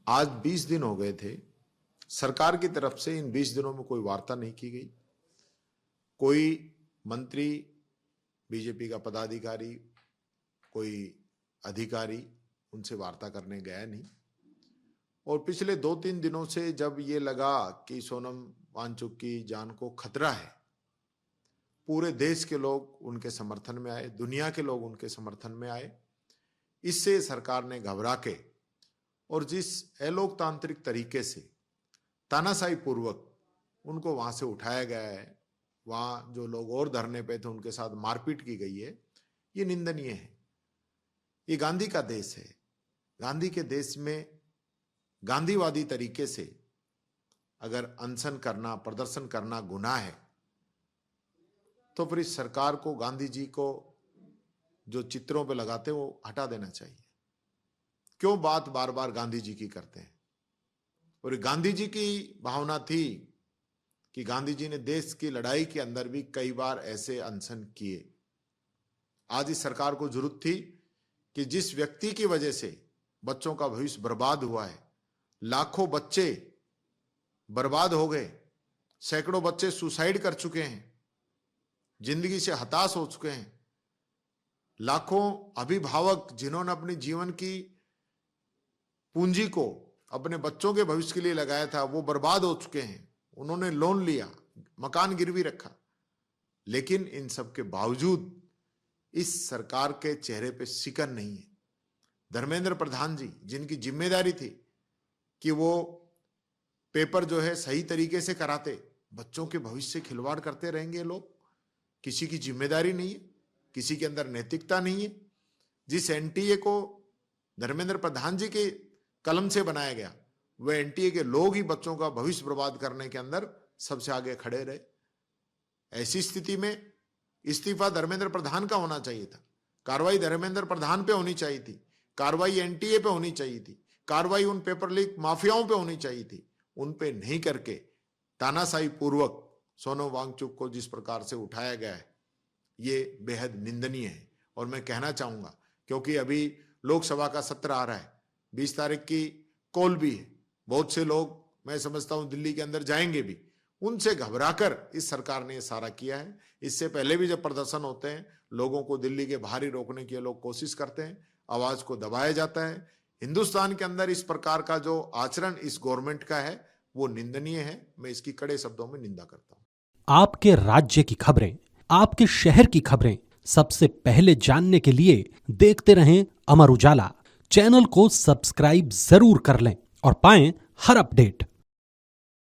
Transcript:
आज 20 दिन हो गए थे, सरकार की तरफ से इन 20 दिनों में कोई वार्ता नहीं की गई। कोई मंत्री, बीजेपी का पदाधिकारी, कोई अधिकारी उनसे वार्ता करने गया नहीं। और पिछले 2-3 दिनों से जब ये लगा कि सोनम वांगचुक की जान को खतरा है, पूरे देश के लोग उनके समर्थन में आए, दुनिया के लोग उनके समर्थन में आए। इससे सरकार ने घबरा के और जिस अलोकतांत्रिक तरीके से तानाशाही पूर्वक उनको वहां से उठाया गया है, वहां जो लोग और धरने पे थे उनके साथ मारपीट की गई है, ये निंदनीय है। ये गांधी का देश है। गांधी के देश में गांधीवादी तरीके से अगर अनशन करना, प्रदर्शन करना गुनाह है, तो फिर इस सरकार को गांधी जी को जो चित्रों पे लगाते हैं वो हटा देना चाहिए। क्यों बात बार बार गांधी जी की करते हैं? और गांधी जी की भावना थी कि गांधी जी ने देश की लड़ाई के अंदर भी कई बार ऐसे अनशन किए। आज इस सरकार को जरूरत थी कि जिस व्यक्ति की वजह से बच्चों का भविष्य बर्बाद हुआ है, लाखों बच्चे बर्बाद हो गए, सैकड़ों बच्चे सुसाइड कर चुके हैं, जिंदगी से हताश हो चुके हैं, लाखों अभिभावक जिन्होंने अपने जीवन की पूंजी को अपने बच्चों के भविष्य के लिए लगाया था, वो बर्बाद हो चुके हैं। उन्होंने लोन लिया, मकान गिरवी रखा, लेकिन इन सब के बावजूद इस सरकार के चेहरे पे शिकन नहीं है। धर्मेंद्र प्रधान जी, जिनकी जिम्मेदारी थी कि वो पेपर जो है सही तरीके से कराते, बच्चों के भविष्य से खिलवाड़ करते रहेंगे लोग। किसी की जिम्मेदारी नहीं है, किसी के अंदर नैतिकता नहीं है। जिस एनटीए को धर्मेंद्र प्रधान जी के कलम से बनाया गया, वह एनटीए के लोग ही बच्चों का भविष्य बर्बाद करने के अंदर सबसे आगे खड़े रहे। ऐसी स्थिति में इस्तीफा धर्मेंद्र प्रधान का होना चाहिए था, कार्रवाई धर्मेंद्र प्रधान पे होनी चाहिए थी, कार्रवाई एनटीए पे होनी चाहिए थी, कार्रवाई उन पेपर लीक माफियाओं पे होनी चाहिए थी। उन पे नहीं करके तानाशाही पूर्वक सोनम वांगचुक को जिस प्रकार से उठाया गया है, ये बेहद निंदनीय है। और मैं कहना चाहूंगा, क्योंकि अभी लोकसभा का सत्र आ रहा है, 20 तारीख की कॉल भी है, बहुत से लोग मैं समझता हूं दिल्ली के अंदर जाएंगे भी, उनसे घबराकर इस सरकार ने ये सारा किया है। इससे पहले भी जब प्रदर्शन होते हैं, लोगों को दिल्ली के बाहर ही रोकने की लोग कोशिश करते हैं, आवाज को दबाया जाता है। हिंदुस्तान के अंदर इस प्रकार का जो आचरण इस गवर्नमेंट का है वो निंदनीय है। मैं इसकी कड़े शब्दों में निंदा करता हूं। आपके राज्य की खबरें, आपके शहर की खबरें सबसे पहले जानने के लिए देखते रहें अमर उजाला। चैनल को सब्सक्राइब जरूर कर लें और पाएं हर अपडेट।